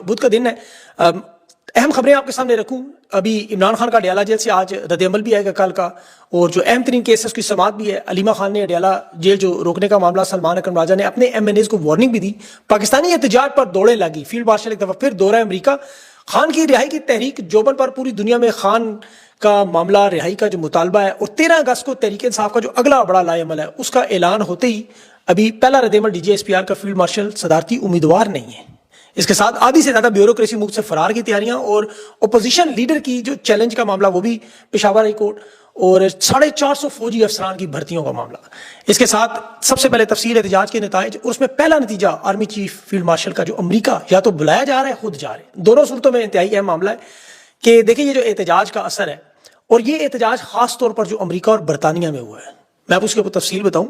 بدھ کا دن ہے. اہم خبریں آپ کے سامنے رکھوں. ابھی عمران خان کا اڈیالہ جیل سے آج رد عمل بھی آئے گا کل کا, اور جو اہم ترین کیس ہے اس کی سماعت بھی ہے. علیمہ خان نے اڈیالہ جیل جو روکنے کا معاملہ, سلمان اکرم راجہ نے اپنے ایم این ایز کو وارننگ بھی دی. پاکستانی احتجاج پر دوڑیں لگی, فیلڈ مارشل ایک دفعہ پھر دورہ امریکہ. خان کی رہائی کی تحریک جوبن پر پوری دنیا میں خان کا معاملہ رہائی کا جو مطالبہ ہے, اور 13 اگست کو تحریک انصاف کا جو اگلا بڑا لائے عمل ہے اس کا اعلان ہوتے ہی ابھی پہلا رد عمل D G S P R کا فیلڈ مارشل صدارتی امیدوار نہیں ہے. اس کے ساتھ آدھی سے زیادہ بیوروکریسی ملک سے فرار کی تیاریاں, اور اپوزیشن لیڈر کی جو چیلنج کا معاملہ وہ بھی پشاور ہائی کورٹ, اور 450 فوجی افسران کی بھرتیوں کا معاملہ. اس کے ساتھ سب سے پہلے تفصیل احتجاج کے نتائج, اور اس میں پہلا نتیجہ آرمی چیف فیلڈ مارشل کا جو امریکہ یا تو بلایا جا رہا ہے خود جا رہے ہیں. دونوں صورتوں میں انتہائی اہم معاملہ ہے کہ دیکھیں یہ جو احتجاج کا اثر ہے, اور یہ احتجاج خاص طور پر جو امریکہ اور برطانیہ میں ہوا ہے, میں آپ اس کے اوپر تفصیل بتاؤں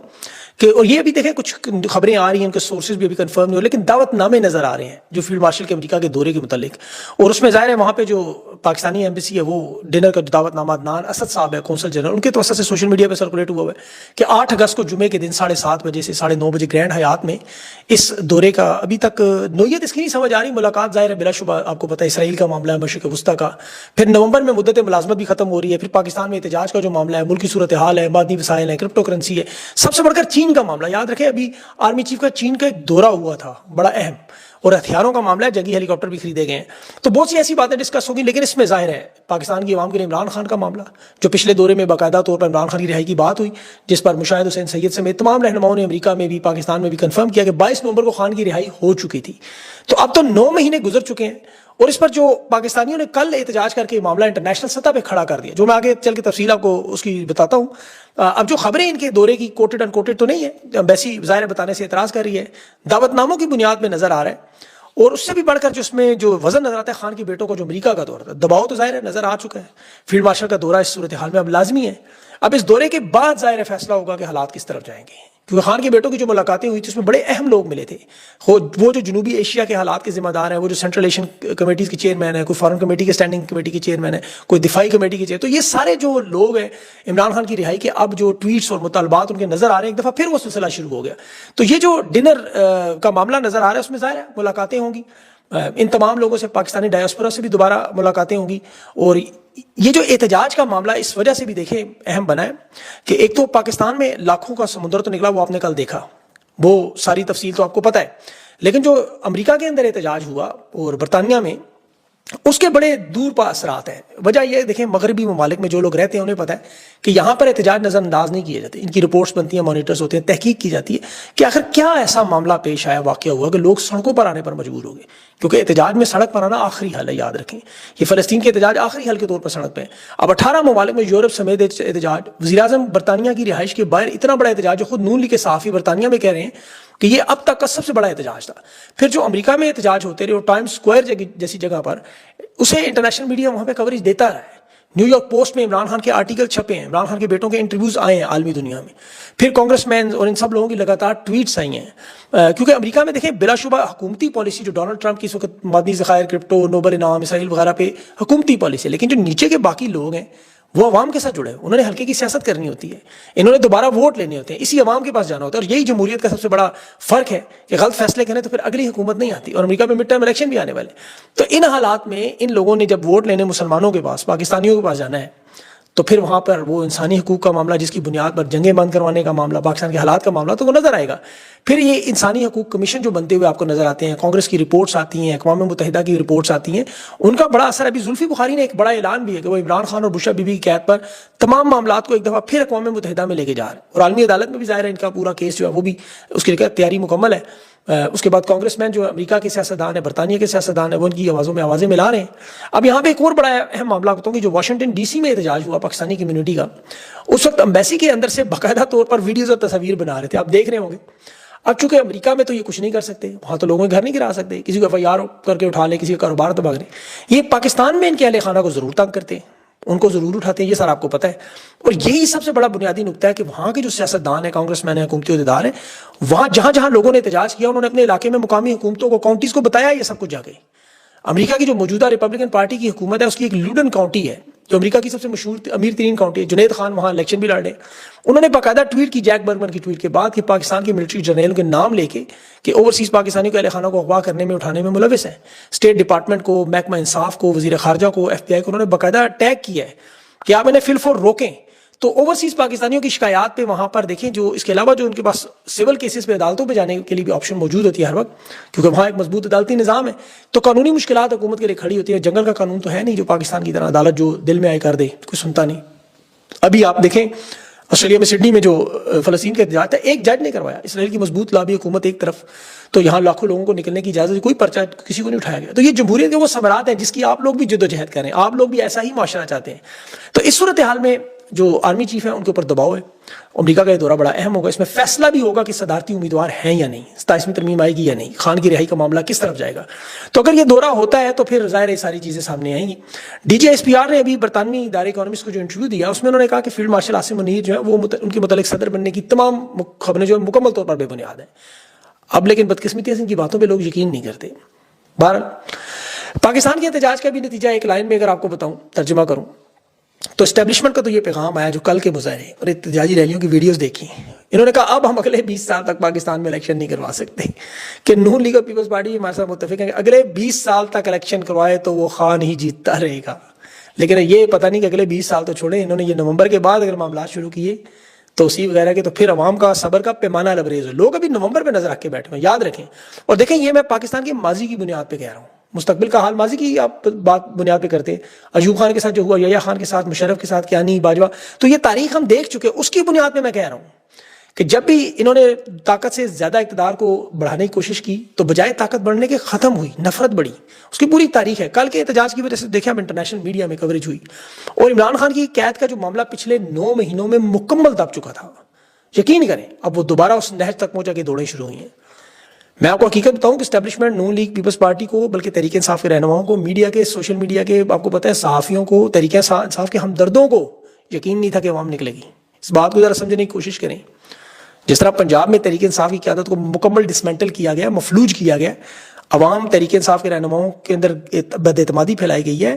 کہ, اور یہ ابھی دیکھیں کچھ خبریں آ رہی ہیں, ان کے سورسز بھی ابھی کنفرم نہیں ہوئے, لیکن دعوت نامے نظر آ رہے ہیں جو فیلڈ مارشل کے امریکہ کے دورے کے متعلق. اور اس میں ظاہر ہے وہاں پہ جو پاکستانی ایمبیسی ہے وہ ڈنر کا دعوت نامہ عدنان اسد صاحب ہے, قونصل جنرل, ان کے توسط سے سوشل میڈیا پہ سرکولیٹ ہوا ہے کہ 8 اگست کو جمعے کے دن 7:30 بجے سے 9:30 بجے گرینڈ حیات میں اس دورے کا ابھی تک نوعیت اس کی نہیں سمجھ آ رہی. ملاقات ظاہر ہے بلا شبہ آپ کو پتہ ہے اسرائیل کا معاملہ ہے, مشرق وسطیٰ کا, پھر نومبر میں مدت ملازمت بھی ختم ہو رہی ہے, پھر پاکستان میں احتجاج کا جو معاملہ ہے, ملکی صورتحال ہے, معدنی وسائل ہے, کرپٹو کرنسی ہے, سب سے بڑھ کر چین کا معاملہ. یاد رکھیں ابھی آرمی چیف کا چین کا ایک دورہ ہوا تھا بڑا اہم, اور ہتھیاروں کا معاملہ ہے, جنگی ہیلی کاپٹر بھی خریدے گئے ہیں. تو بہت سی ایسی باتیں ڈسکس ہوگی, لیکن اس میں ظاہر ہے پاکستان کی عوام کے لیے عمران خان کا معاملہ, جو پچھلے دورے میں باقاعدہ طور پر عمران خان کی رہائی کی بات ہوئی, جس پر مشاہد حسین سید سمیت تمام رہنماؤں نے امریکہ میں بھی پاکستان میں بھی کنفرم کیا کہ 22 نومبر کو خان کی رہائی ہو چکی تھی. تو اب تو 9 مہینے گزر چکے ہیں, اور اس پر جو پاکستانیوں نے کل احتجاج کر کے معاملہ انٹرنیشنل سطح پہ کھڑا کر دیا, جو میں آگے چل کے تفصیل آپ کو اس کی بتاتا ہوں. اب جو خبریں ان کے دورے کی کوٹڈ انکوٹڈ تو نہیں ہے, ایمبیسی ظاہر بتانے سے اعتراض کر رہی ہے, دعوت ناموں کی بنیاد میں نظر آ رہا ہے. اور اس سے بھی بڑھ کر جو اس میں جو وزن نظر آتا ہے خان کی بیٹوں کو جو امریکہ کا دورہ تھا, دباؤ تو ظاہر ہے نظر آ چکا ہے. فیلڈ مارشل کا دورہ اس صورتحال میں اب لازمی ہے. اب اس دورے کے بعد ظاہر فیصلہ ہوگا کہ حالات کس طرف جائیں گے, کیونکہ خان کی بیٹوں کی جو ملاقاتیں ہوئی تھی اس میں بڑے اہم لوگ ملے تھے. وہ جو جنوبی ایشیا کے حالات کے ذمہ دار ہیں, وہ جو سینٹرل ایشین کمیٹیز کے چیئرمین ہیں, کوئی فارن کمیٹی کے اسٹینڈنگ کمیٹی کے چیئرمین ہیں, کوئی دفاعی کمیٹی کے چیئر, تو یہ سارے جو لوگ ہیں عمران خان کی رہائی کے اب جو ٹویٹس اور مطالبات ان کے نظر آ رہے ہیں, ایک دفعہ پھر وہ سلسلہ شروع ہو گیا. تو یہ جو ڈنر کا معاملہ نظر آ رہا ہے اس میں ظاہر ہے ملاقاتیں ہوں گی, ان تمام لوگوں سے پاکستانی ڈائسپورا سے بھی دوبارہ ملاقاتیں ہوں گی. اور یہ جو احتجاج کا معاملہ اس وجہ سے بھی دیکھیں اہم بنا ہے کہ ایک تو پاکستان میں لاکھوں کا سمندر تو نکلا, وہ آپ نے کل دیکھا, وہ ساری تفصیل تو آپ کو پتہ ہے, لیکن جو امریکہ کے اندر احتجاج ہوا اور برطانیہ میں, اس کے بڑے دور پا اثرات ہیں. وجہ یہ دیکھیں مغربی ممالک میں جو لوگ رہتے ہیں انہیں پتہ ہے کہ یہاں پر احتجاج نظر انداز نہیں کیے جاتے, ان کی رپورٹس بنتی ہیں, مانیٹرز ہوتے ہیں, تحقیق کی جاتی ہے کہ آخر کیا ایسا معاملہ پیش آیا, واقعہ ہوا کہ لوگ سڑکوں پر آنے پر مجبور ہو گئے. کیونکہ احتجاج میں سڑک پر آنا آخری حل ہے, یاد رکھیں یہ فلسطین کے احتجاج آخری حل کے طور پر سڑک پہ ہیں. اب 18 ممالک میں یورپ سمیت احتجاج, وزیر اعظم برطانیہ کی رہائش کے باہر اتنا بڑا احتجاج جو خود نون لیگ کے صحافی برطانیہ میں کہہ رہے ہیں کہ یہ اب تک کا سب سے بڑا احتجاج تھا. پھر جو امریکہ میں احتجاج ہوتے رہے اور ٹائم سکوائر جیسی جگہ پر, اسے انٹرنیشنل میڈیا وہاں پہ کوریج دیتا رہا ہے. نیو یارک پوسٹ میں عمران خان کے آرٹیکل چھپے ہیں, عمران خان کے بیٹوں کے انٹرویوز آئے ہیں عالمی دنیا میں, پھر کانگریس مین اور ان سب لوگوں کی لگاتار ٹویٹس آئی ہیں. کیونکہ امریکہ میں دیکھیں بلا شبہ حکومتی پالیسی جو ڈونلڈ ٹرمپ کی اس وقت معدنی ذخائر, کرپٹو, نوبل انعام, اسرائیل وغیرہ پہ حکومتی پالیسی ہے, لیکن جو نیچے کے باقی لوگ ہیں وہ عوام کے ساتھ جڑے ہیں, انہوں نے ہلکے کی سیاست کرنی ہوتی ہے, انہوں نے دوبارہ ووٹ لینے ہوتے ہیں, اسی عوام کے پاس جانا ہوتا ہے. اور یہی جمہوریت کا سب سے بڑا فرق ہے کہ غلط فیصلے کریں تو پھر اگلی حکومت نہیں آتی, اور امریکہ میں مڈ ٹرم الیکشن بھی آنے والے. تو ان حالات میں ان لوگوں نے جب ووٹ لینے مسلمانوں کے پاس, پاکستانیوں کے پاس جانا ہے, تو پھر وہاں پر وہ انسانی حقوق کا معاملہ جس کی بنیاد پر جنگیں بند کروانے کا معاملہ, پاکستان کے حالات کا معاملہ, تو وہ نظر آئے گا. پھر یہ انسانی حقوق کمیشن جو بنتے ہوئے آپ کو نظر آتے ہیں, کانگریس کی رپورٹس آتی ہیں, اقوام متحدہ کی رپورٹس آتی ہیں, ان کا بڑا اثر. ابھی زلفی بخاری نے ایک بڑا اعلان بھی ہے کہ وہ عمران خان اور بشہ بی بی کی قید پر تمام معاملات کو ایک دفعہ پھر اقوام متحدہ میں لے کے جا رہے ہیں, اور عالمی عدالت میں بھی ظاہر ہے ان کا پورا کیس جو ہے وہ بھی اس کی تیاری مکمل ہے. اس کے بعد کانگریس مین جو امریکہ کے سیاستدان ہیں, برطانیہ کے سیاستدان ہیں, وہ ان کی آوازوں میں آوازیں ملا رہے ہیں. اب یہاں پہ ایک اور بڑا اہم معاملہ بتاؤں کہ جو واشنگٹن ڈی سی میں احتجاج ہوا پاکستانی کمیونٹی کا, اس وقت امبیسی کے اندر سے باقاعدہ طور پر ویڈیوز اور تصاویر بنا رہے تھے, آپ دیکھ رہے ہوں گے. اب چونکہ امریکہ میں تو یہ کچھ نہیں کر سکتے, وہاں تو لوگوں کے گھر نہیں گرا سکتے, کسی کو FIR کر کے اٹھا لیں, کسی کا کاروبار تباہ کریں. یہ پاکستان میں ان کے اہل خانہ کو ضرور تنگ کرتے ہیں, ان کو ضرور اٹھاتے ہیں, یہ سر آپ کو پتہ ہے. اور یہی سب سے بڑا بنیادی نقطہ ہے کہ وہاں کے جو سیاستدان ہیں, کانگریس مین ہیں, حکومتی عہدیدار ہیں, وہاں جہاں جہاں لوگوں نے احتجاج کیا انہوں نے اپنے علاقے میں مقامی حکومتوں کو, کاؤنٹیز کو بتایا یہ سب کچھ جا کے. امریکہ کی جو موجودہ ریپبلکن پارٹی کی حکومت ہے اس کی ایک لوڈن کاؤنٹی ہے, جو امریکہ کی سب سے مشہور امیر ترین کاؤنٹی ہے، جنید خان وہاں الیکشن بھی لڑے، انہوں نے باقاعدہ ٹویٹ کی جیک برگمن کی ٹویٹ کے بعد کہ پاکستان کے ملٹری جرنیلوں کے نام لے کے کہ اوورسیز پاکستانیوں کے اہل خانہ کو اغوا کرنے میں اٹھانے میں ملوث ہیں، اسٹیٹ ڈپارٹمنٹ کو، محکمہ انصاف کو، وزیر خارجہ کو، ایف بی آئی کو انہوں نے باقاعدہ ٹیگ کیا ہے کہ آپ انہیں فی الفور روکیں۔ تو اوورسیز پاکستانیوں کی شکایات پہ وہاں پر دیکھیں، جو اس کے علاوہ جو ان کے پاس سول کیسز پہ عدالتوں پہ جانے کے لیے بھی آپشن موجود ہوتی ہے ہر وقت، کیونکہ وہاں ایک مضبوط عدالتی نظام ہے، تو قانونی مشکلات حکومت کے لیے کھڑی ہوتی ہے۔ جنگل کا قانون تو ہے نہیں جو پاکستان کی طرح عدالت جو دل میں آئے کر دے، کوئی سنتا نہیں۔ ابھی آپ دیکھیں آسٹریلیا میں سڈنی میں جو فلسطین کا احتجاج تھا، ایک جج نے کروایا، اسرائیل کی مضبوط لابی حکومت ایک طرف، تو یہاں لاکھوں لوگوں کو نکلنے کی اجازت، کوئی پرچہ کسی کو نہیں اٹھایا گیا۔ تو یہ جمہوریت کے وہ ثمرات ہیں جس کی آپ لوگ بھی جدوجہد کریں، آپ لوگ بھی ایسا ہی معاشرہ چاہتے ہیں۔ تو اس صورتحال میں جو آرمی چیف ہیں ان کے اوپر دباؤ ہے، امریکہ کا یہ دورہ بڑا اہم ہوگا، اس میں فیصلہ بھی ہوگا کہ صدارتی امیدوار ہیں یا نہیں، 27ویں ترمیم آئے گی یا نہیں، خان کی رہائی کا معاملہ کس طرف جائے گا۔ تو اگر یہ دورہ ہوتا ہے تو پھر ظاہر ہے ساری چیزیں سامنے آئیں گی۔ D G S P R نے ابھی برطانوی ادارے اکانومسٹ کو جو انٹرویو دیا اس میں انہوں نے کہا کہ فیلڈ مارشل عاصم منیر جو ہے وہ ان کے متعلق صدر بننے کی تمام خبریں جو مکمل طور پر بے بنیاد ہیں۔ اب لیکن بدقسمتی سے ان کی باتوں پہ لوگ یقین نہیں کرتے۔ بہرحال پاکستان کے احتجاج کا بھی نتیجہ ایک لائن میں اگر آپ کو بتاؤں، ترجمہ کروں تو اسٹیبلشمنٹ کا تو یہ پیغام آیا جو کل کے مظاہرے اور احتجاجی ریلیوں کی ویڈیوز دیکھی، انہوں نے کہا اب ہم اگلے 20 سال تک پاکستان میں الیکشن نہیں کروا سکتے، کہ نون لیگ اور پیپلز پارٹی ہمارے ساتھ متفق ہیں کہ اگلے 20 سال تک الیکشن کروائے تو وہ خان ہی جیتتا رہے گا۔ لیکن یہ پتہ نہیں کہ اگلے 20 سال تو چھوڑیں، انہوں نے یہ نومبر کے بعد اگر معاملات شروع کیے توسیع وغیرہ کے، تو پھر عوام کا صبر کا پیمانہ لبریز ہو۔ لوگ ابھی نومبر پہ نظر رکھ کے بیٹھے ہوئے، یاد رکھیں۔ اور دیکھیں یہ میں پاکستان کے ماضی کی بنیاد پہ کہہ رہا ہوں، مستقبل کا حال ماضی کی آپ بات بنیاد پہ کرتے ہیں۔ ایوب خان کے ساتھ جو ہوا، یحییٰ خان کے ساتھ، مشرف کے ساتھ، کیانی، باجوہ، تو یہ تاریخ ہم دیکھ چکے، اس کی بنیاد پہ میں کہہ رہا ہوں کہ جب بھی انہوں نے طاقت سے زیادہ اقتدار کو بڑھانے کی کوشش کی تو بجائے طاقت بڑھنے کے ختم ہوئی، نفرت بڑھی۔ اس کی پوری تاریخ ہے۔ کل کے احتجاج کی وجہ سے دیکھیں، انٹرنیشنل میڈیا میں کوریج ہوئی، اور عمران خان کی قید کا جو معاملہ پچھلے 9 مہینوں میں مکمل دب چکا تھا، یقین کریں اب وہ دوبارہ اس نہج تک پہنچا کے دوڑیں شروع ہوئی ہیں۔ میں آپ کو حقیقت بتاؤں کہ اسٹیبلشمنٹ نون لیگ پیپلز پارٹی کو، بلکہ تحریک انصاف کے رہنماؤں کو، میڈیا کے، سوشل میڈیا کے، آپ کو پتہ ہے صحافیوں کو، تحریک انصاف کے ہمدردوں کو یقین نہیں تھا کہ عوام نکلے گی۔ اس بات کو ذرا سمجھنے کی کوشش کریں۔ جس طرح پنجاب میں تحریک انصاف کی قیادت کو مکمل ڈسمنٹل کیا گیا، مفلوج کیا گیا، عوام تحریک انصاف کے رہنماؤں کے اندر بد اعتمادی پھیلائی گئی ہے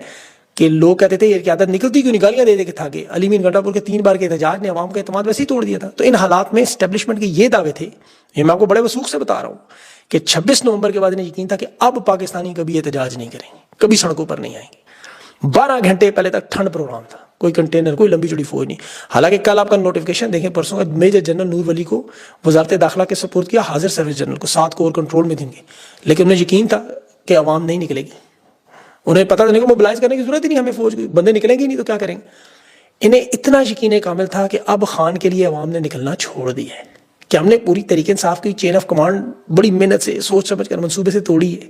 کہ لوگ کہتے تھے یہ قیادت نکلتی کیوں، گالیاں دے دے کے تھاگے۔ علی مین گنڈا پور کے 3 بار کے احتجاج نے عوام کا اعتماد ویسے ہی توڑ دیا تھا۔ تو ان حالات میں اسٹیبلشمنٹ کے یہ دعوے تھے، یہ میں آپ کو بڑے وثوق سے بتا رہا ہوں کہ 26 نومبر کے بعد انہیں یقین تھا کہ اب پاکستانی کبھی احتجاج نہیں کریں گے، کبھی سڑکوں پر نہیں آئیں گے۔ 12 گھنٹے پہلے تک ٹھنڈ پروگرام تھا، کوئی کنٹینر، کوئی لمبی چوڑی فوج نہیں۔ حالانکہ کل آپ کا نوٹیفکیشن دیکھیں، پرسوں کا میجر جنرل نور ولی کو وزارت داخلہ کے سپورٹ کیا، حاضر سروس جنرل کو 7 کور کنٹرول میں دیں گے، لیکن انہیں یقین تھا کہ عوام نہیں نکلے گی۔ انہیں پتہ نہیں کہ موبلائز کرنے کی ضرورت ہی نہیں، ہمیں فوج بندے نکلیں گے نہیں تو کیا کریں گے۔ انہیں اتنا یقین کامل تھا کہ اب خان کے لیے عوام نے نکلنا چھوڑ دیا ہے، کہ ہم نے پوری طریقے انصاف کی چین آف کمانڈ بڑی محنت سے، سوچ سمجھ کر، منصوبے سے توڑی ہے۔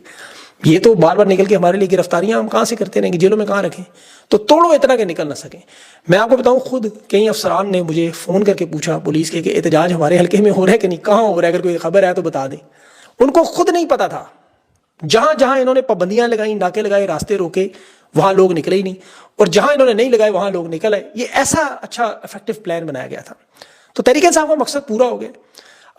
یہ تو بار بار نکل کے ہمارے لیے گرفتاریاں ہم کہاں سے کرتے رہیں گے، جیلوں میں کہاں رکھیں، تو توڑو اتنا کہ نکل نہ سکیں۔ میں آپ کو بتاؤں، خود کئی افسران نے مجھے فون کر کے پوچھا پولیس کے کہ احتجاج ہمارے حلقے میں ہو رہا ہے کہ نہیں، کہاں ہو رہا ہے، اگر کوئی خبر ہے تو بتا دیں۔ ان کو خود نہیں پتا تھا، جہاں جہاں انہوں نے پابندیاں لگائیں، ناکے لگائے، راستے روکے، وہاں لوگ نکلے ہی نہیں، اور جہاں انہوں نے نہیں لگائے وہاں لوگ نکل آئے۔ یہ ایسا اچھا افیکٹو پلان بنایا گیا تھا۔ تو تحریک انصاف کا مقصد پورا ہو گیا۔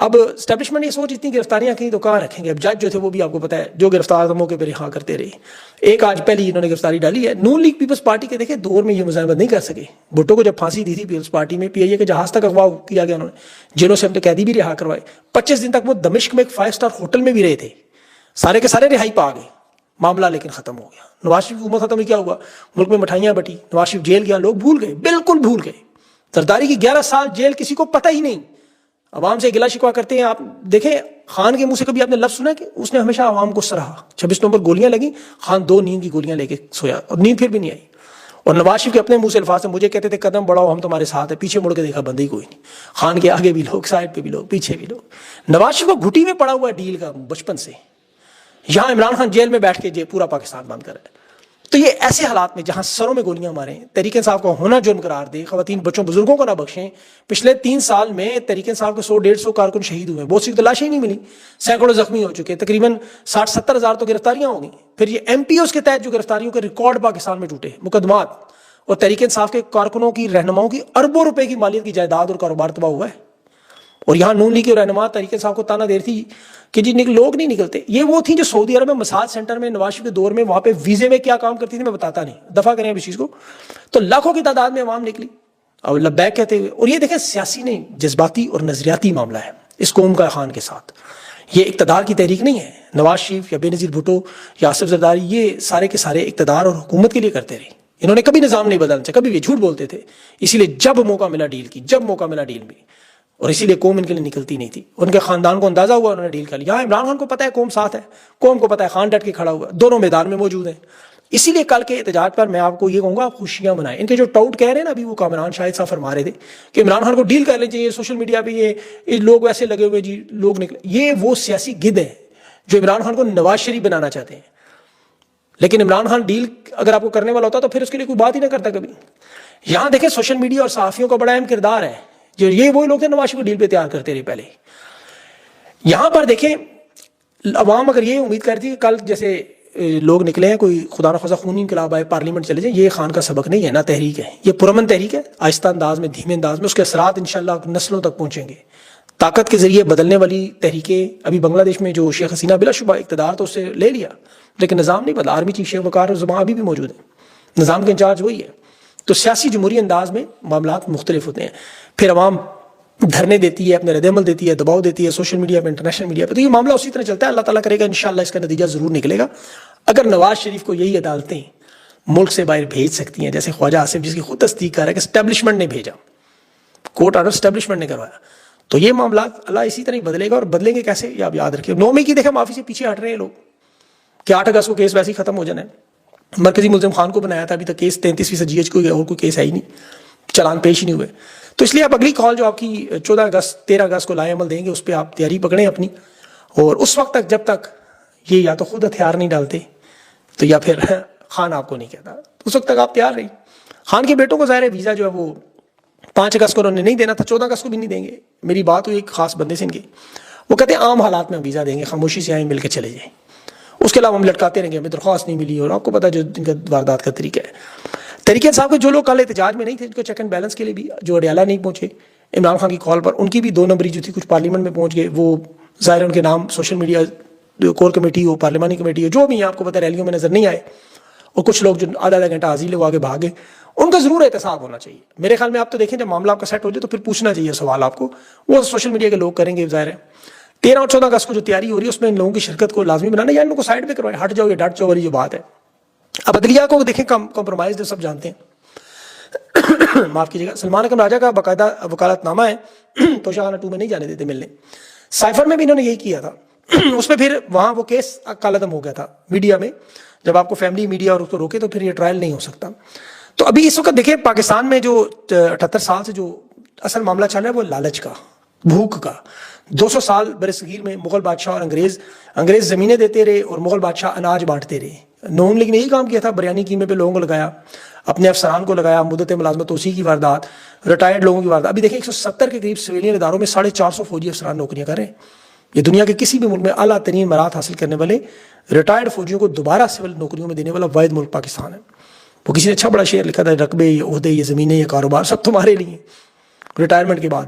اب اسٹیبلشمنٹ یہ سوچ، اتنی گرفتاریاں کہیں تو کہاں رکھیں گے۔ اب جج جو تھے وہ بھی آپ کو پتا ہے، جو گرفتار موقع پہ رہا کرتے رہے۔ ایک آج پہلی انہوں نے گرفتاری ڈالی ہے۔ نون لیگ پیپلز پارٹی کے دیکھیں دور میں یہ مزاحمت نہیں کر سکے۔ بھٹو کو جب پھانسی دی تھی پیپلز پارٹی میں، پی آئی اے کے جہاز تک اغوا کیا گیا، انہوں نے جیلوں سے اپنے قیدی بھی رہا کروائے۔ 25 دن تک وہ دمشق میں ایک 5 اسٹار ہوٹل میں بھی رہے تھے، سارے کے سارے رہائی پا گئے۔ معاملہ لیکن ختم ہو گیا۔ نواز شریف کی حکومت ختم ہوئی، کیا ہوا؟ ملک میں مٹھائیاں بٹی، نواز شریف جیل گیا، لوگ بھول گئے، بالکل بھول گئے۔ زرداری کی 11 سال جیل کسی کو پتہ ہی نہیں۔ عوام سے گلا شکوا کرتے ہیں۔ آپ دیکھیں خان کے منہ سے کبھی آپ نے لفظ سنا کہ اس نے ہمیشہ عوام کو سراہا۔ 26 نومبر گولیاں لگی، خان 2 نیند کی گولیاں لے کے سویا، اور نیند پھر بھی نہیں آئی۔ اور نواز شریف کے اپنے منہ سے الفاظ سے مجھے کہتے تھے قدم بڑھاؤ ہم تمہارے ساتھ ہیں، پیچھے مڑ کے دیکھا بندے ہی کوئی نہیں۔ خان کے آگے بھی لوگ، سائڈ پہ بھی لوگ، پیچھے بھی لوگ۔ نواز شریف کو گھٹی میں پڑا ہوا ہے ڈیل کا بچپن سے، یہاں عمران خان جیل میں بیٹھ کے پورا پاکستان بند کر رہا ہے۔ تو یہ ایسے حالات میں جہاں سروں میں گولیاں ماریں، تحریک انصاف کو ہونا جرم قرار دے، خواتین بچوں بزرگوں کو نہ بخشیں۔ پچھلے 3 سال میں تحریک انصاف کے 100-150 کارکن شہید ہوئے، بہت سی تلاشیں نہیں ملی، سینکڑوں زخمی ہو چکے، تقریباً 60-70 ہزار تو گرفتاریاں ہو گئیں۔ پھر یہ ایم پی اوز کے تحت جو گرفتاریوں کے ریکارڈ پاکستان میں ٹوٹے، مقدمات، اور تحریک انصاف کے کارکنوں کی، رہنماؤں کی اربوں روپے کی مالیت کی جائیداد اور کاروبار تباہ ہوا ہے۔ اور یہاں نون لیگ کے رہنما طریقے صاحب کو تانا دے رہی تھی کہ جی لوگ نہیں نکلتے. یہ وہ تھیں جو سعودی عرب میں مساج سینٹر میں نواز شریف کے دور میں وہاں پہ ویزے میں کیا کام کرتی تھی میں بتاتا نہیں, دفاع کریں اب اس چیز کو. تو لاکھوں کی تعداد میں عوام نکلی اور لبیک کہتے ہوئے. اور یہ دیکھیں سیاسی نہیں, جذباتی اور نظریاتی معاملہ ہے اس قوم کا خان کے ساتھ. یہ اقتدار کی تحریک نہیں ہے. نواز شریف یا بے نظیر بھٹو یا آصف زرداری یہ سارے کے سارے اقتدار اور حکومت کے لیے کرتے رہے. انہوں نے کبھی نظام نہیں بدلنا چاہا, کبھی بھی جھوٹ بولتے تھے. اسی لیے جب موقع ملا ڈیل کی, جب موقع ملا ڈیل میں, اور اسی لیے قوم ان کے لیے نکلتی نہیں تھی. ان کے خاندان کو اندازہ ہوا, انہوں نے ڈیل کر لیا. عمران خان کو پتہ ہے قوم ساتھ ہے, قوم کو پتہ ہے خان ڈٹ کے کھڑا ہوا, دونوں میدان میں موجود ہیں. اسی لیے کل کے احتجاج پر میں آپ کو یہ کہوں گا آپ خوشیاں منائیں. ان کے جو ٹاؤٹ کہہ رہے ہیں نا ابھی وہ کامران شاہد صاحب فرما رہے تھے کہ عمران خان کو ڈیل کر لیں چاہیے, سوشل میڈیا پہ یہ لوگ ویسے لگے ہوئے جی لوگ نکلے. یہ وہ سیاسی گدھ ہیں جو عمران خان کو نواز شریف بنانا چاہتے ہیں. لیکن عمران خان ڈیل اگر آپ کو کرنے والا ہوتا تو پھر اس کے لیے کوئی بات ہی نہ کرتا کبھی. یہاں دیکھیں سوشل میڈیا اور صحافیوں کا بڑا اہم کردار ہے. جو یہ وہی لوگ تھے نواز شریف کو ڈیل پہ تیار کرتے رہے پہلے. یہاں پر دیکھیں عوام اگر یہ امید کرتی ہے کہ کل جیسے لوگ نکلے ہیں کوئی خدا نخواستہ خونی انقلاب آئے پارلیمنٹ چلے جائیں, یہ خان کا سبق نہیں ہے, نہ تحریک ہے. یہ پرامن تحریک ہے, آہستہ انداز میں, دھیمے انداز میں. اس کے اثرات انشاءاللہ نسلوں تک پہنچیں گے. طاقت کے ذریعے بدلنے والی تحریکیں ابھی بنگلہ دیش میں جو شیخ حسینہ بلا شبہ اقتدار تو اس سے لے لیا لیکن نظام نہیں بدلا. آرمی چیف شیخ وقار زمان ابھی بھی موجود ہیں, نظام کے انچارج وہی ہے. تو سیاسی جمہوری انداز میں معاملات مختلف ہوتے ہیں. پھر عوام دھرنے دیتی ہے, اپنے رد عمل دیتی ہے, دباؤ دیتی ہے سوشل میڈیا پہ, انٹرنیشنل میڈیا پہ. تو یہ معاملہ اسی طرح چلتا ہے. اللہ تعالیٰ کرے گا انشاءاللہ اس کا نتیجہ ضرور نکلے گا. اگر نواز شریف کو یہی عدالتیں ملک سے باہر بھیج سکتی ہیں جیسے خواجہ آصف جس کی خود تصدیق کر رہا ہے کہ اسٹیبلشمنٹ نے بھیجا, کورٹ آرڈر اسٹیبلشمنٹ نے کروایا, تو یہ معاملات اللہ اسی طرح ہی بدلے گا. اور بدلیں گے کیسے یہ آپ یاد رکھیے. 9 مئی کی دیکھیں معافی سے پیچھے ہٹ رہے ہیں لوگ کہ 8 اگست کو کیس ویسے ہی ختم ہو جانا ہے. مرکزی ملزم خان کو بنایا تھا, ابھی تک کیس 33% GH کو اور کوئی کیس ہے ہی نہیں, چلان پیش ہی نہیں ہوئے. تو اس لیے آپ اگلی کال جو آپ کی 14 اگست 13 اگست کو لائے عمل دیں گے اس پہ آپ تیاری پکڑیں اپنی. اور اس وقت تک جب تک یہ یا تو خود ہتھیار نہیں ڈالتے تو یا پھر خان آپ کو نہیں کہتا, اس وقت تک آپ تیار رہیں. خان کے بیٹوں کو ظاہر ہے ویزا جو ہے وہ 5 اگست کو انہوں نے نہیں دینا تھا, 14 اگست کو بھی نہیں دیں گے. میری بات ہوئی ایک خاص بندے سے ان کی, وہ کہتے ہیں عام حالات میں ہم ویزا دیں گے, خاموشی سے آئیں مل کے چلے جائیں. اس کے علاوہ ہم لٹکاتے رہیں گے, ہمیں درخواست نہیں ملی. اور آپ کو پتا جو ان کا واردات کا طریقہ ہے. طریقے صاحب کے جو لوگ کل احتجاج میں نہیں تھے, ان کو چیک اینڈ بیلنس کے لیے بھی جو اڈیالہ نہیں پہنچے عمران خان کی کال پر, ان کی بھی 2 نمبری جو تھی کچھ پارلیمنٹ میں پہنچ گئے. وہ ظاہر ان کے نام سوشل میڈیا کور کمیٹی ہو, پارلیمانی کمیٹی ہو, جو بھی آپ کو پتا ریلیوں میں نظر نہیں آئے. اور کچھ لوگ جو آدھا گھنٹہ حاضری لے وہ آگے بھاگے, ان کا ضرور احتساب ہونا چاہیے. میرے خیال میں آپ تو دیکھیں جب معاملہ آپ کا سیٹ ہو جائے تو پھر پوچھنا چاہیے سوال آپ کو, وہ سوشل میڈیا کے لوگ کریں گے. ظاہر ہے 13 اور 14 اگست کو جو تیاری ہو رہی ہے اس میں ان لوگوں کی شرکت کو لازمی بنانا, یا ان لوگوں کو سائڈ پہ کروائے, ہٹ جاؤ یا ڈٹ جاؤ والی جو بات ہے. اب عدلیہ کو دیکھیں کمپرومائز سب جانتے ہیں. معاف کیجیے گا, سلمان اکرم راجہ کا باقاعدہ وکالت نامہ ہے, تو شاہانہ 2 میں نہیں جانے دیتے ملنے. سائفر میں بھی انہوں نے یہی کیا تھا. اس میں پھر وہاں وہ کیس کالعدم ہو گیا تھا میڈیا میں, جب آپ کو فیملی میڈیا اور اس کو روکے تو پھر یہ ٹرائل نہیں ہو سکتا. تو ابھی اس وقت دیکھیں پاکستان میں جو 78 سال سے جو اصل معاملہ چل رہا ہے وہ لالچ کا, بھوک کا. 200 سال برصغیر میں مغل بادشاہ اور انگریز زمینیں دیتے رہے اور مغل بادشاہ اناج بانٹتے رہے. نون لیگ نے یہی کام کیا تھا, بریانی قیمے پہ لوگوں کو لگایا, اپنے افسران کو لگایا, مدت ملازمت توسیع کی واردات, ریٹائرڈ لوگوں کی واردات. ابھی دیکھیں 170 کے قریب سویلین اداروں میں 450 فوجی افسران نوکریاں کر رہے ہیں. یہ دنیا کے کسی بھی ملک میں اعلیٰ ترین مرات حاصل کرنے والے ریٹائرڈ فوجیوں کو دوبارہ سول نوکریوں میں دینے والا واحد ملک پاکستان ہے. وہ کسی نے اچھا بڑا شعر لکھا تھا, رقبے, یہ عہدے, یہ زمینیں, یہ کاروبار سب تمہارے لیے ریٹائرمنٹ کے بعد.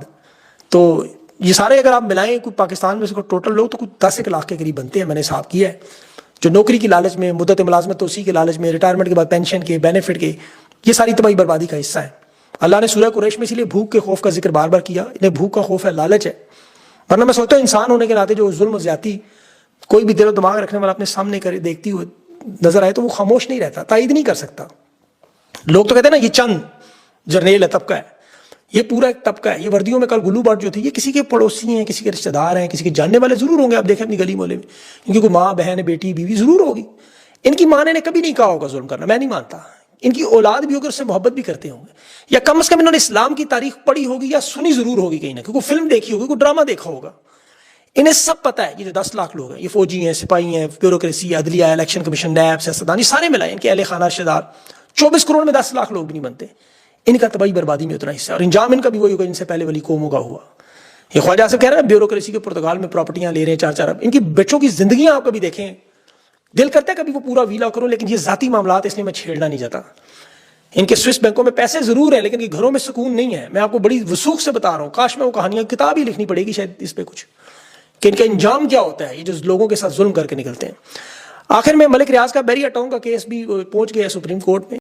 تو یہ سارے اگر آپ ملائیں کوئی پاکستان میں سے ٹوٹل لوگ تو کچھ 10 لاکھ کے قریب بنتے ہیں, میں نے حساب کیا ہے, جو نوکری کی لالچ میں, مدت ملازمت توسیع کے لالچ میں, ریٹائرمنٹ کے بعد پینشن کے, بینیفٹ کے, یہ ساری تباہی بربادی کا حصہ ہے. اللہ نے سورہ قریش میں اسی لیے بھوک کے خوف کا ذکر بار بار کیا. انہیں بھوک کا خوف ہے, لالچ ہے. ورنہ میں سوچتا ہوں انسان ہونے کے ناطے جو ظلم و زیادتی کوئی بھی دل و دماغ رکھنے والا اپنے سامنے کرے دیکھتی ہوئے نظر آئے تو وہ خاموش نہیں رہتا, تائید نہیں کر سکتا. لوگ تو کہتے ہیں نا یہ چند جرنیل ہے, طبقہ ہے, یہ پورا ایک طبقہ ہے. یہ وردیوں میں کل گلو بٹ جو تھی یہ کسی کے پڑوسی ہیں, کسی کے رشتہ دار ہیں, کسی کے جاننے والے ضرور ہوں گے. آپ دیکھیں اپنی گلی محلے میں ان کی کوئی ماں, بہن, بیٹی, بیوی ضرور ہوگی. ان کی ماں نے کبھی نہیں کہا ہوگا ظلم کرنا, میں نہیں مانتا. ان کی اولاد بھی ہوگی, اس سے محبت بھی کرتے ہوں گے, یا کم از کم انہوں نے اسلام کی تاریخ پڑھی ہوگی یا سنی ضرور ہوگی کہیں نہ کہیں, کوئی فلم دیکھی ہوگی, کوئی ڈرامہ دیکھا ہوگا. انہیں سب پتہ ہے یہ جو 10 لاکھ لوگ ہیں, یہ فوجی ہیں, سپاہی ہیں, بیوروکریسی, عدلیہ, الیکشن کمیشن, نیب, سیاستدان, یہ سارے ملائیں, ان کے اہل خانہ رشتہ دار. 24 کروڑ میں 10 لاکھ لوگ بھی نہیں بنتے. ان کا تباہی بربادی میں اتنا حصہ ہے, اور انجام ان کا بھی وہی ہوگا ان سے پہلے والی قوموں کا ہوا. یہ خواجہ صاحب کہہ رہے ہیں بیوروکریسی کے پرتگال میں پراپرٹیاں لے رہے ہیں 4 ارب. ان کی بچوں کی زندگیاں آپ کبھی دیکھیں, دل کرتا ہے کبھی وہ پورا ویلا کروں, لیکن یہ ذاتی معاملات اس لیے میں چھیڑنا نہیں چاہتا. ان کے سوئس بینکوں میں پیسے ضرور ہیں لیکن گھروں میں سکون نہیں ہے. میں آپ کو بڑی وثوق سے بتا رہا ہوں, کاش میں وہ کہانیاں کتاب ہی لکھنی پڑے گی شاید اس پہ کچھ, کہ ان کا انجام کیا ہوتا ہے یہ جو لوگوں کے ساتھ ظلم کر کے نکلتے ہیں. آخر میں ملک ریاض کا بیریا ٹاؤن کا کیس بھی پہنچ گیا سپریم کورٹ میں.